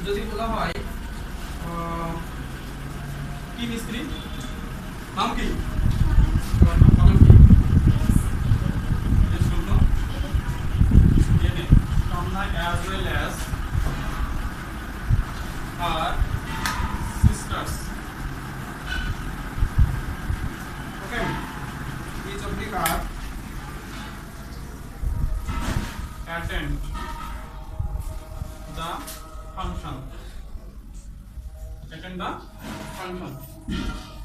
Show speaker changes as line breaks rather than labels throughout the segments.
যদি বলা হয় কি মিস্ত্রি নাম কি as well as her sisters. Okay, each of the card attend the function. Attend the function.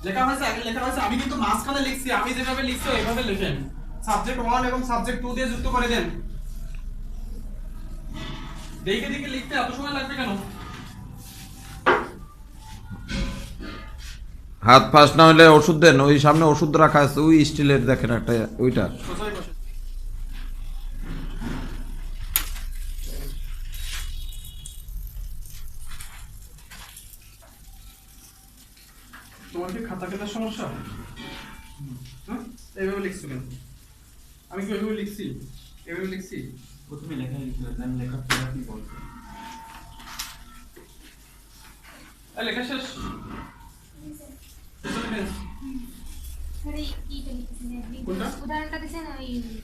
লেখা হয়েছে আমি কিন্তু মাঝখানে লিখছি, আমি যেভাবে লিখছি এইভাবে লিখেন। সাবজেক্ট 1 এবং সাবজেক্ট 2 দিয়ে যুক্ত করে দেন। দেখে দেখে লিখতে এত সময় লাগবে কেন?
হাত ফাঁস না হলে ওষুধ দেন, ওই সামনে ওষুধ রাখা আছে, ওই স্টিলের দেখেন একটা, ওইটা।
তোমার কি খাতা কেনার সমস্যা? এইভাবে লিখছো কেন? আমি কি এইভাবে লিখছি? এইভাবে লিখছি? প্রথমে লেখা লিখলে দেন লেখার পরে কি বলছো? লেখা শেষ।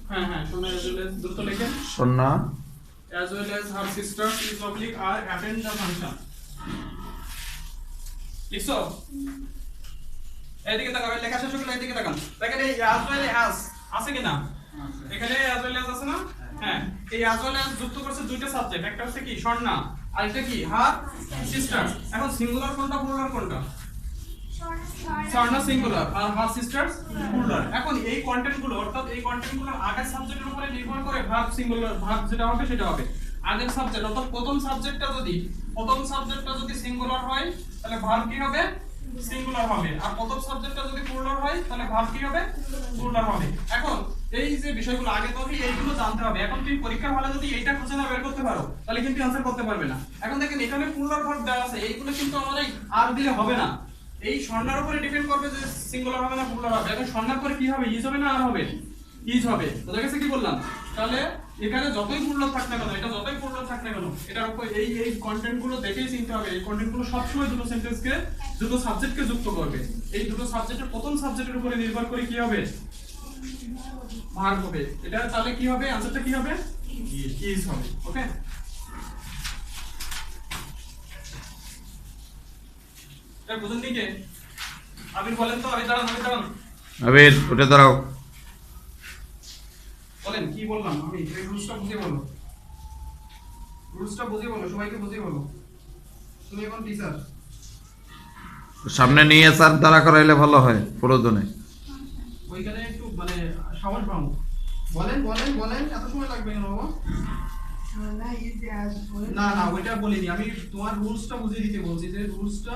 হ্যাঁ শোনা দ্রুত লেখেন।
সোনা
as well as her sisters is oblique are attend the function. লিখছো? এইদিকে তাকাও, লেখা শেষ হলো, এইদিকে তাকান। দেখেন এই as well as আছে কিনা? এখানে as well as আছে না? হ্যাঁ, এই as well as যুক্ত করছে দুইটা সাবজেক্ট, একটা হচ্ছে কি স্বর্ণা আর একটা কি her sisters। এখন সিঙ্গুলার কোনটা প্লুরাল কোনটা? স্বর্ণা সিঙ্গুলার আর her sisters প্লুরাল। এখন এই কন্টেন্টগুলো অর্থাৎ এই কন্টেন্টগুলো আগের সাবজেক্টের উপরে নির্ভর করে ভার্ব সিঙ্গুলার, ভার্ব যেটা হবে সেটা হবে আগের সাবজেক্ট। অর্থাৎ প্রথম সাবজেক্টটা যদি সিঙ্গুলার হয় তাহলে ভার্ব কি হবে? সিঙ্গুলার হবে। আর প্রথম সাবজেক্টটা যদি প্লুরাল হয় তাহলে ভার্ব কি হবে? প্লুরাল হবে। এখন এই যে বিষয়গুলো আগে তোকে এইগুলো জানতে হবে। এখন তুই পরীক্ষার হলে যদি এইটা খুঁজে না বের করতে পারো তাহলে কিন্তু অ্যানসার করতে পারবে না। এখন দেখেন এখানে প্লুরাল ভার্ব দেওয়া আছে, এইগুলো কিন্তু আমার এই আর দিলে হবে না। এই স্বর্ণার উপরে ডিপেন্ড করবে যে সিঙ্গুলার হবে না প্লুরাল হবে। এখন স্বর্ণার পরে কি হবে? ইজ হবে না আর হবে? ইজ হবে। বুঝা গেছে কি বললাম? তাহলে এখানে যতই প্লুরাল থাক না কেন, এটা যতই প্লুরাল থাক না কেন, এটার উপর এই কন্টেন্টগুলো দেখেই চিনতে হবে। এই কন্টেন্টগুলো সবসময় দুটো সেন্টেন্সকে, দুটো সাবজেক্টকে যুক্ত করবে। এই দুটো সাবজেক্টের প্রথম সাবজেক্টের উপরে নির্ভর করে কি হবে? ভার্ব হবে। এটা তাহলে কি হবে? আনসারটা কি হবে? ইজ হবে। ওকে, এটা বুঝুন নি কে? আবির বলেন তো, আবির দাঁড়ান।
আবির উঠে দাঁড়াও।
বলেন কি বললাম আমি? এই রুলসটা বুঝিয়ে বলো, সবাইকে বুঝিয়ে বলো। তুমি এখন টিচার,
সামনে নিয়ে স্যার দাঁড়া করাইলে ভালো হয় প্রয়োজনে।
ওইখানে একটু মানে সাহস পাও। বলেন এত সময় লাগবে কেন বাবা? না ওইটা বলিনি আমি, তোমার রুলসটা বুঝিয়ে দিতে বলছি যে রুলসটা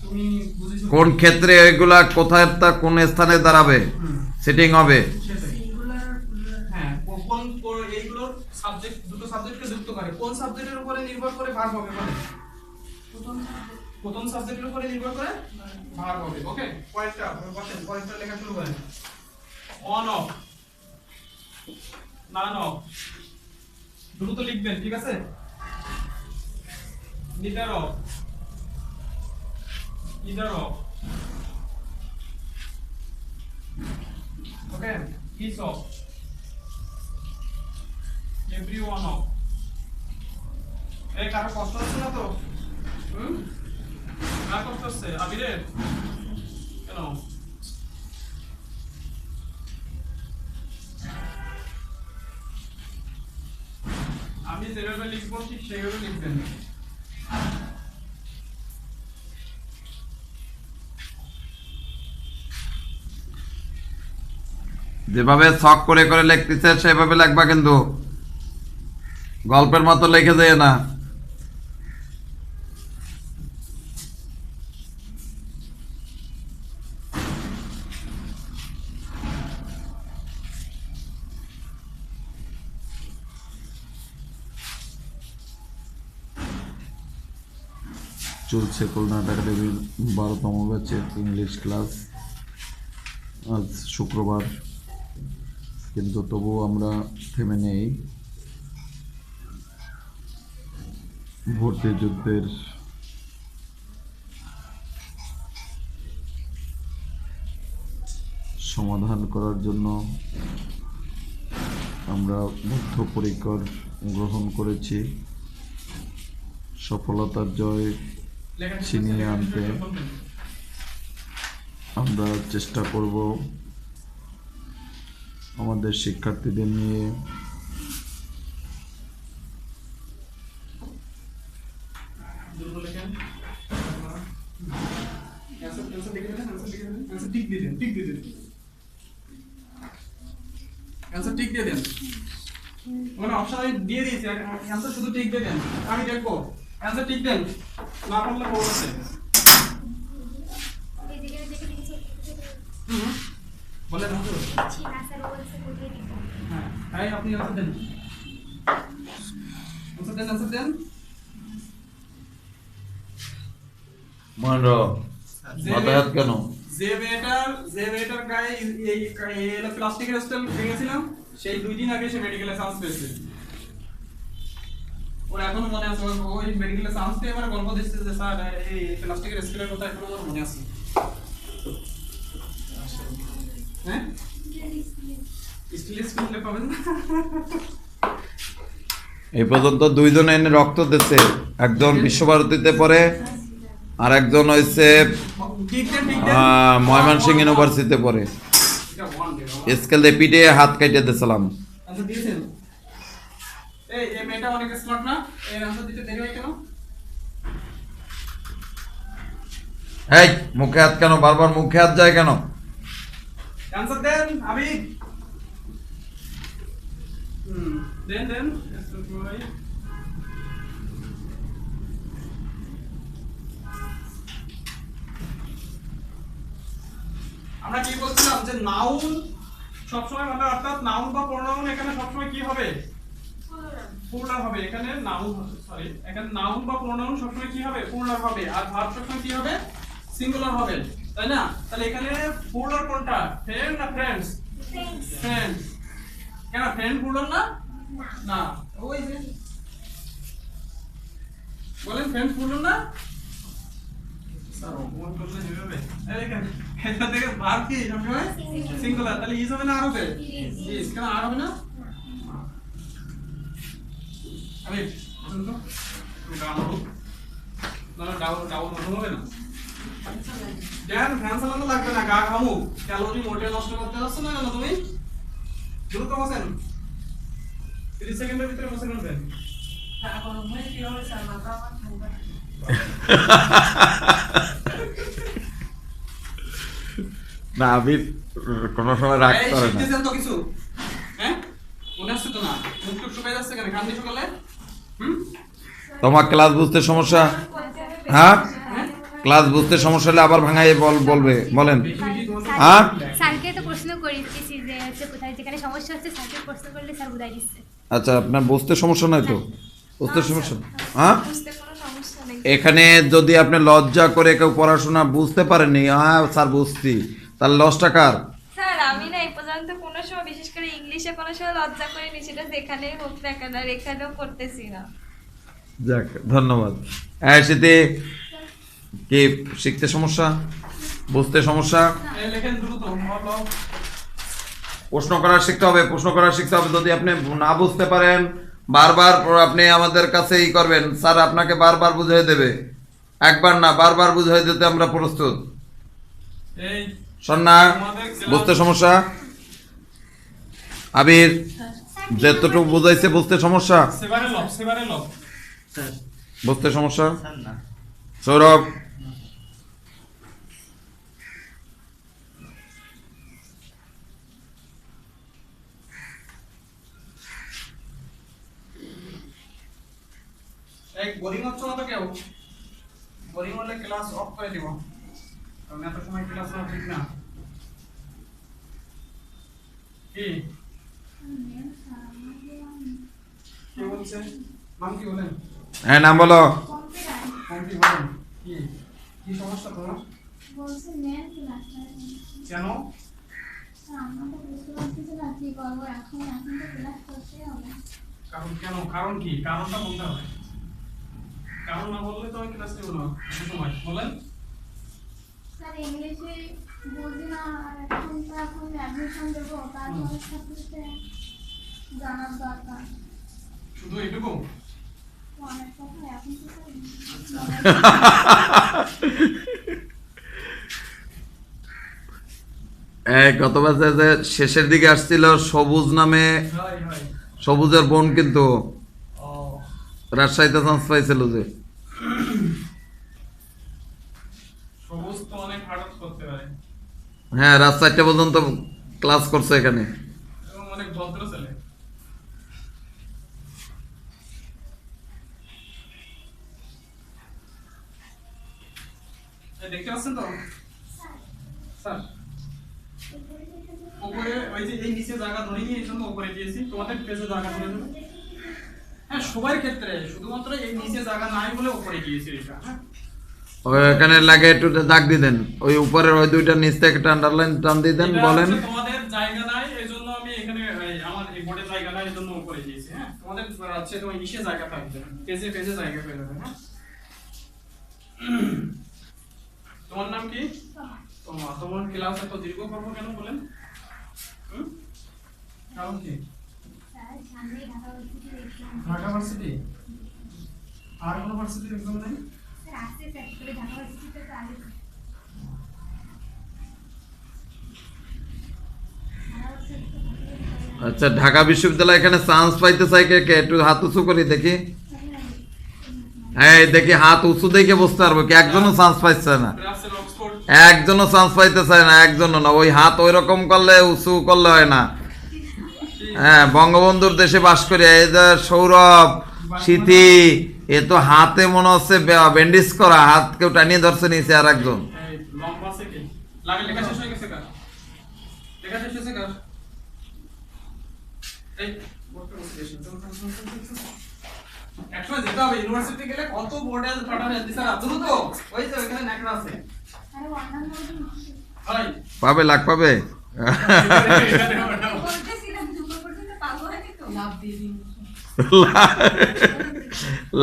তুমি বুঝিছো।
কোন ক্ষেত্রে এগুলা কোথায় তা কোন স্থানে দাঁড়াবে সেটিং হবে
সেটাই। হ্যাঁ, কোন এইগুলোর সাবজেক্ট, দুটো সাবজেক্টকে যুক্ত করে কোন সাবজেক্টের উপরে নির্ভর করে ভার্ব হবে? বলে প্রথম সাবজেক্টের উপরে নির্ভর করে ভার্ব হবে। ওকে, পয়েন্টটা বলেন, পয়েন্টটা লেখা শুরু করেন। অন অফ, নান অফ, দ্রুত লিখবেন, ঠিক আছে? Neither of, either of, okay, is of, everyone of. এই কারো কষ্ট হচ্ছে না তো? কার কষ্ট হচ্ছে? আবিরের কেন? আমি যেভাবে লিখবো ঠিক সেইভাবে লিখবেন।
যেভাবে শখ করে করে লিখতেছে সেভাবে লিখবা, কিন্তু গল্পের মতো লিখে যায় না। চলছে খুলনা আর্ট একাডেমির 12তম ব্যাচের ইংলিশ ক্লাস। আজ শুক্রবার, কিন্তু তবুও আমরা থেমে নেই। ভর্তি যুদ্ধের সমাধান করার জন্য আমরা বদ্ধপরিকর গ্রহণ করেছি। সফলতার জয় ছিনিয়ে আনতে আমরা চেষ্টা করব আমাদের শিক্ষার্থীদের নিয়ে।
অ্যানসার টিক দিয়ে দেন। মানে অপশন আমি দিয়ে দিয়েছি, অ্যানসার শুধু টিক দিয়ে দেন, আমি দেখবো। অ্যানসার টিক দেন, না পারলে বলতে। বলেন হ্যাঁ, আপনি অ্যানসার দেন, অ্যানসার দেন।
মাথায় কেন?
যে মেয়েটার গায়ে এই প্লাস্টিকের স্টেল ভেঙেছিলাম, সেই 2 দিন আগে সে মেডিকেলে চান্স পেয়েছে। ওর এখনো মনে আছে, ওই মেডিকেলে চান্স পেয়ে এবারে গল্প দিচ্ছে যে স্যার এই প্লাস্টিকের স্টেলের কথা এখনো আমার মনে আছে। হ্যাঁ, স্টিলের স্টেল পাবেন না।
এই পর্যন্ত 2 জন এনে রক্ত দিচ্ছে, একজন বিশ্বভারতীতে পড়ে আর একজন হইছে ময়মনসিংহ ইউনিভার্সিটিতে পড়ে। স্কেল দিয়ে পিঠে হাত কাটিয়ে দিয়েছিলাম।
এই মেয়েটা অনেক স্মার্ট না, এর আনসার দিতে দেরি হয় কেন?
এই মুখে হাত কেন, বারবার মুখে হাত যায় কেন?
আনসার দেন আমি। দেন আমরা কি বলছিলাম যে নাউন সবসময় মানে অর্থাৎ নাউন বা প্রোনাউন এখানে সবসময় কি হবে? প্লুরাল হবে। এখানে নাউন এখানে নাউন বা প্রোনাউন সবসময় কি হবে? প্লুরাল হবে। আর ভার্ব সবসময় কি হবে? সিঙ্গুলার হবে, তাই না? তাহলে এখানে প্লুরাল কোনটা, ফ্রেন্ড না ফ্রেন্ডস? ফ্রেন্ড। কেন ফ্রেন্ড প্লুরাল না? না, ওই যে বলেন ফ্রেন্ড প্লুরাল না? স্যার অপমান করলে যেভাবে এই দেখেন, এটা থেকে ভার্ব কি সবসময় সিঙ্গুলার, তাহলে ইজ হবে না আর হবে? ইজ। কেন আর হবে না? আমি বলতো ডাউন হবে না। দেন ফ্যান চালানো লাগবে না, গা ঘামু, ক্যালোরি মোটে নষ্ট করতে যাচ্ছ না কেন তুমি? দ্রুত বসেন, 30 সেকেন্ডের ভিতরে বসে ফেলবেন।
না আমি কোনো সময় রাগ করে না।
শিখতেছেন তো কিছু? হ্যাঁ, মনে আসছে তো না? মুখ শুকাই যাচ্ছে কেন? কান্দি শুকালে
তোমার ক্লাস বুঝতে সমস্যা? হ্যাঁ, ক্লাস বুঝতে সমস্যা হলে আবার ভাঙাই বলবে। বলেন। হ্যাঁ,
স্যারকে তো প্রশ্ন করিতেছি যে হচ্ছে কোথায় যেখানে সমস্যা হচ্ছে স্যারকে প্রশ্ন করলে স্যার বুঝাই দিচ্ছে।
আচ্ছা, আপনার বুঝতে সমস্যা নাই তো? বুঝতে সমস্যা? হ্যাঁ,
বুঝতে কোনো সমস্যা নেই।
এখানে যদি আপনি লজ্জা করে কেউ পড়াশোনা বুঝতে পারেননি, হ্যাঁ স্যার বুঝছি, তাহলে লসটা কার?
স্যার আমি না এই পর্যন্ত কোনো সময় বিশেষ করে ইংলিশে কোনো সময় লজ্জা করিনি, সেটা যেখানেই হোক না কেন, আর এখানেও করতেছি না।
যাক, ধন্যবাদ। হ্যাঁ সেটি কি শিখতে সমস্যা, বুঝতে সমস্যা?
লেখেন দ্রুত,
প্রশ্ন করা শিখতে হবে, প্রশ্ন করা শিখতে হবে। যদি আপনি না বুঝতে পারেন বারবার আপনি আমাদের কাছে ই করবেন, স্যার আপনাকে বারবার বুঝিয়ে দেবে। একবার না, বারবার বুঝিয়ে দিতে আমরা প্রস্তুত।
এই
সন্না, বুঝতে সমস্যা? আবির যতটুকু বুঝাইছে বুঝতে সমস্যা?
সেবারে লব
বুঝতে সমস্যা? সৌরভ,
এক বোরিং হচ্ছে না তো কেউ? বোরিং হলে ক্লাস অফ করে দিব, কারণ এত সময় ক্লাস না ঠিক না। কি কি বলছে? নাম কি বলেন?
হ্যাঁ নাম বলো।
নাম কি বলেন? কি কি সমস্যা তোমার?
বলছে নেন ক্লাসটা
কেন?
আমরা তো বুঝতে পারছি না কি করবো এখন তো ক্লাস করতে হবে।
কারণ কেন? কারণ কি? কারণটা বলতে হবে। কারণ না বললে তো আমি ক্লাস নেব না সময় বলেন।
স্যার ইংলিশে বুঝি না, আর এখন তো এখন অ্যাডমিশন দেবো, তারপরে সাথে জানার দরকার।
শুধু এইটুকু?
অনেক কথা এখন তো
গত বছর যে শেষের দিকে আসছিল সবুজ নামে,
হাই হাই।
সবুজের বোন কিন্তু
ও
রাজশাহীতে চান্স পাইছিল যে।
সবুজ তো অনেক হার্ড করতে পারে
হ্যাঁ, রাত 4টা পর্যন্ত ক্লাস করছে এখানে।
এবং অনেক ভদ্র ছেলে। দেখতে পাচ্ছেন তো স্যার, উপরে ওই যে এই নিচে জায়গা ধরে নিয়ে এই জন্য উপরে দিয়েছি, তোমাদের পেজে জায়গা ধরে দেবো। হ্যাঁ সবার ক্ষেত্রে, শুধুমাত্র এই নিচে জায়গা নাই বলে উপরে দিয়েছি এটা। হ্যাঁ
ওখানে লাগে একটু দাগ দিয়ে দেন, ওই উপরের ওই দুইটা নিচ থেকে একটা আন্ডারলাইন টান দিয়ে দেন।
এটা
বলেন।
হচ্ছে তোমাদের জায়গা নাই এইজন্য আমি এখানে আমার এই বোর্ডে জায়গা নাই এইজন্য উপরে দিয়েছি। হ্যাঁ তোমাদের হচ্ছে তোমার নিচে জায়গা থাকবে, পেজে পেজে জায়গা পেয়ে যাবে। হ্যাঁ তোমার নাম কি? তোমার ক্লাস এত দীর্ঘ করবো কেন বলেন? কারণ কি? ঢাকা ভার্সিটি আর কোন ভার্সিটির এক্সাম নাই?
আচ্ছা, ঢাকা বিশ্ববিদ্যালয় এখানে চান্স পাইতে চাই কে কে? একটু হাত উঁচু করি দেখি। হ্যাঁ দেখি, হাত উঁচু দেখে বুঝতে পারবো কি একজনও চান্স পাইছে না,
রাসেল অক্সফোর্ড
একজনও চান্স পাইতে চায় না, একজনও না। ওই হাত ওই রকম করলে উঁচু করলে হয় না। হ্যাঁ, বঙ্গবন্ধুর দেশে বাস করি। এই যে সৌরভ, স্মৃতি, এ তো হাতে মনে হচ্ছে ব্যান্ডেজ করা, হাত কেউ টানিয়ে ধরছে নিচে আর একজন।
এই লম্বা আছে কি? লাগে লেখা শেষ হয়ে গেছে কার? লেখা শেষ হয়েছে কার? এই বোর্ডটা বসে একসময় যেতে হবে ইউনিভার্সিটি গেলে কত বোর্ডে পাঠাবে স্যার আদুরু তো ওই যে ওখানে নেকড়া আছে।
আরে ওয়ান্ডার
হাই
পাবে, লাখ পাবে।
বলতেছিলাম দুপুর পর্যন্ত পাবো হয়নি তো।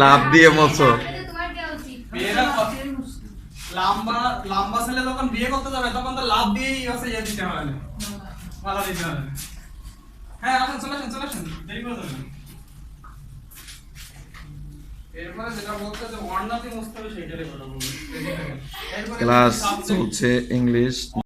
লাভ দিয়ে মতো।
তোমার দেওয়া উচিত।
বিয়েরা লম্বা লম্বা ছেলে যখন বিয়ে করতে যাবে তখন তো লাভ দিয়েই আছে ইয়ে দিতে হবে, মালা দিতে হবে। হ্যাঁ আসেন, চলে আসেন, দেরি করে যাবেন। এরপরে যেটা বলতে যে ওয়ার্ডনাতে মুছতে হবে সেইটারই কথা বলবো।
ক্লাস চলছে ইংলিশ।